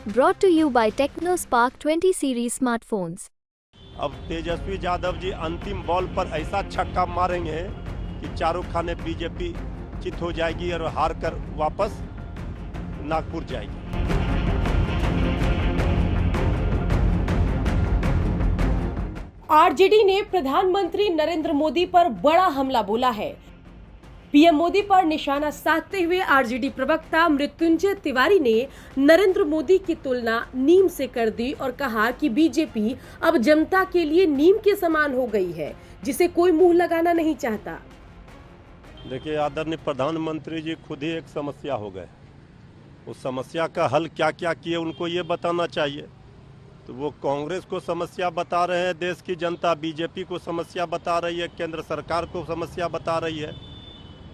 Brought to you by TechnoSpark 20 series smartphones. अब तेजस्वी यादव जी अंतिम ball पर ऐसा छक्का मारेंगे कि चारों खाने बीजेपी चित हो जाएगी और हार कर वापस नागपुर जाएगी। आरजेडी ने प्रधानमंत्री नरेंद्र मोदी पर बड़ा हमला बोला है। पीएम मोदी पर निशाना साधते हुए आरजेडी प्रवक्ता मृत्युंजय तिवारी ने नरेंद्र मोदी की तुलना नीम से कर दी और कहा कि बीजेपी अब जनता के लिए नीम के समान हो गई है, जिसे कोई मुंह लगाना नहीं चाहता। देखिए, आदरणीय प्रधानमंत्री जी खुद ही एक समस्या हो गए। उस समस्या का हल क्या क्या किए उनको ये बताना चाहिए। तो वो कांग्रेस को समस्या बता रहे हैं, देश की जनता बीजेपी को समस्या बता रही है, केंद्र सरकार को समस्या बता रही है।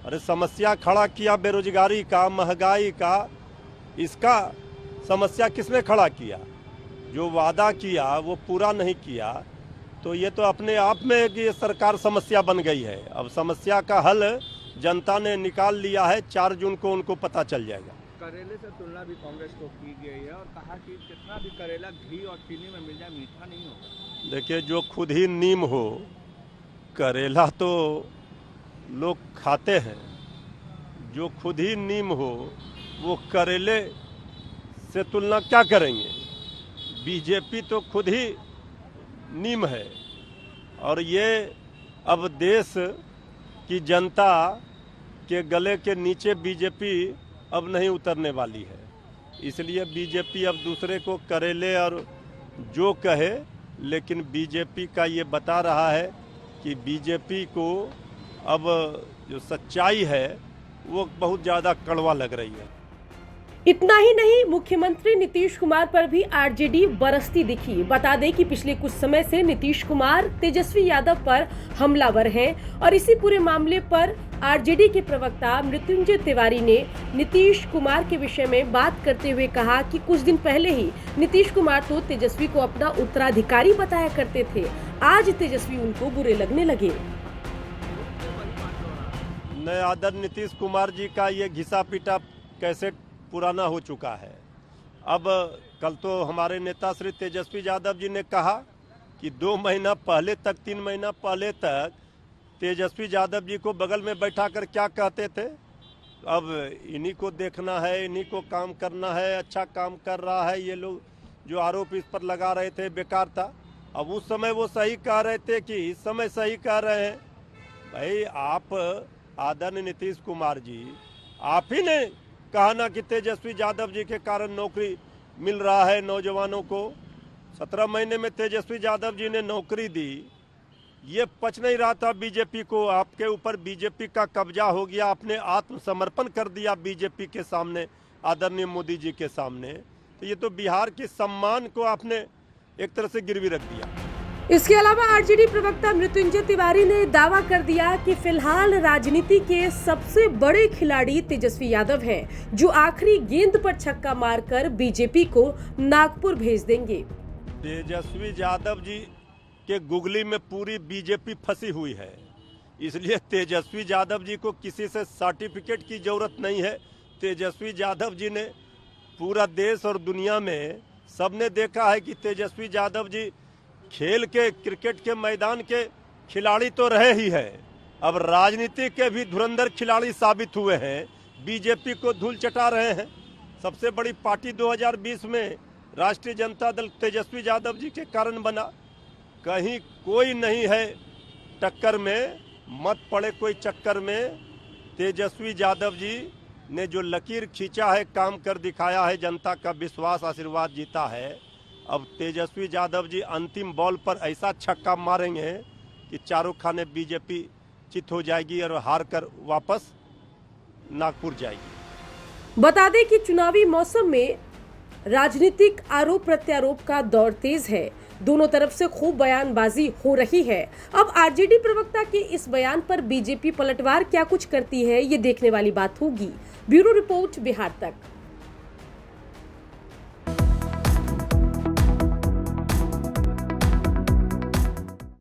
अरे समस्या खड़ा किया बेरोजगारी का, महंगाई का, इसका समस्या किसने खड़ा किया? जो वादा किया वो पूरा नहीं किया, तो ये तो अपने आप में ये सरकार समस्या बन गई है। अब समस्या का हल जनता ने निकाल लिया है, 4 जून को उनको पता चल जाएगा। करेले से तुलना भी कांग्रेस को की गई है और कहा कि कितना भी करेला घी और चीनी में मिल जाए मीठा नहीं होगा। देखिए, जो खुद ही नीम हो, करेला तो लोग खाते हैं, जो खुद ही नीम हो वो करेले से तुलना क्या करेंगे? बीजेपी तो खुद ही नीम है और ये अब देश की जनता के गले के नीचे बीजेपी अब नहीं उतरने वाली है। इसलिए बीजेपी अब दूसरे को करेले और जो कहे, लेकिन बीजेपी का ये बता रहा है कि बीजेपी को अब जो सच्चाई है वो बहुत ज़्यादा कड़वा लग रही है। इतना ही नहीं, मुख्यमंत्री नीतीश कुमार पर भी आरजेडी बरसती दिखी। बता दें कि पिछले कुछ समय से नीतीश कुमार तेजस्वी यादव पर हमलावर हैं और इसी पूरे मामले पर आरजेडी के प्रवक्ता मृत्युंजय तिवारी ने नीतीश कुमार के विषय में बात करते हुए कहा कि कुछ दिन पहले ही नीतीश कुमार तो तेजस्वी को अपना उत्तराधिकारी बताया करते थे, आज तेजस्वी उनको बुरे लगने लगे। नए आदरणीय नीतीश कुमार जी का ये घिसा पीटा कैसेट पुराना हो चुका है। अब कल तो हमारे नेता श्री तेजस्वी यादव जी ने कहा कि 2 महीना पहले तक, 3 महीना पहले तक तेजस्वी यादव जी को बगल में बैठा कर क्या कहते थे? अब इन्हीं को देखना है, इन्हीं को काम करना है, अच्छा काम कर रहा है। ये लोग जो आरोप इस पर लगा रहे थे बेकार था। अब उस समय वो सही कह रहे थे कि इस समय सही कह रहे हैं? भाई, आप आदरणीय नीतीश कुमार जी, आप ही ने कहा ना कि तेजस्वी यादव जी के कारण नौकरी मिल रहा है नौजवानों को। 17 महीने में तेजस्वी यादव जी ने नौकरी दी। ये पच नहीं रहा था बीजेपी को, आपके ऊपर बीजेपी का कब्जा हो गया, आपने आत्मसमर्पण कर दिया बीजेपी के सामने, आदरणीय मोदी जी के सामने। तो ये तो बिहार के सम्मान को आपने एक तरह से गिरवी रख दिया। इसके अलावा आरजेडी प्रवक्ता मृत्युंजय तिवारी ने दावा कर दिया कि फिलहाल राजनीति के सबसे बड़े खिलाड़ी तेजस्वी यादव हैं, जो आखिरी गेंद पर छक्का मारकर बीजेपी को नागपुर भेज देंगे। तेजस्वी यादव जी के गुगली में पूरी बीजेपी फंसी हुई है, इसलिए तेजस्वी यादव जी को किसी से सर्टिफिकेट की जरूरत नहीं है। तेजस्वी यादव जी ने पूरा देश और दुनिया में सबने देखा है कि तेजस्वी यादव जी खेल के, क्रिकेट के मैदान के खिलाड़ी तो रहे ही हैं, अब राजनीति के भी धुरंधर खिलाड़ी साबित हुए हैं। बीजेपी को धूल चटा रहे हैं। सबसे बड़ी पार्टी 2020 में राष्ट्रीय जनता दल तेजस्वी यादव जी के कारण बना। कहीं कोई नहीं है टक्कर में, मत पड़े कोई चक्कर में। तेजस्वी यादव जी ने जो लकीर खींचा है, काम कर दिखाया है, जनता का विश्वास, आशीर्वाद जीता है। अब तेजस्वी यादव जी अंतिम बॉल पर ऐसा छक्का मारेंगे कि चारों खाने बीजेपी चित हो जाएगी और हार कर वापस नागपुर जाएगी। बता दें कि चुनावी मौसम में राजनीतिक आरोप प्रत्यारोप का दौर तेज है। दोनों तरफ से खूब बयानबाजी हो रही है। अब आरजेडी प्रवक्ता के इस बयान पर बीजेपी पलटवार क्या कुछ करती है, ये देखने वाली बात होगी। ब्यूरो रिपोर्ट, बिहार तक।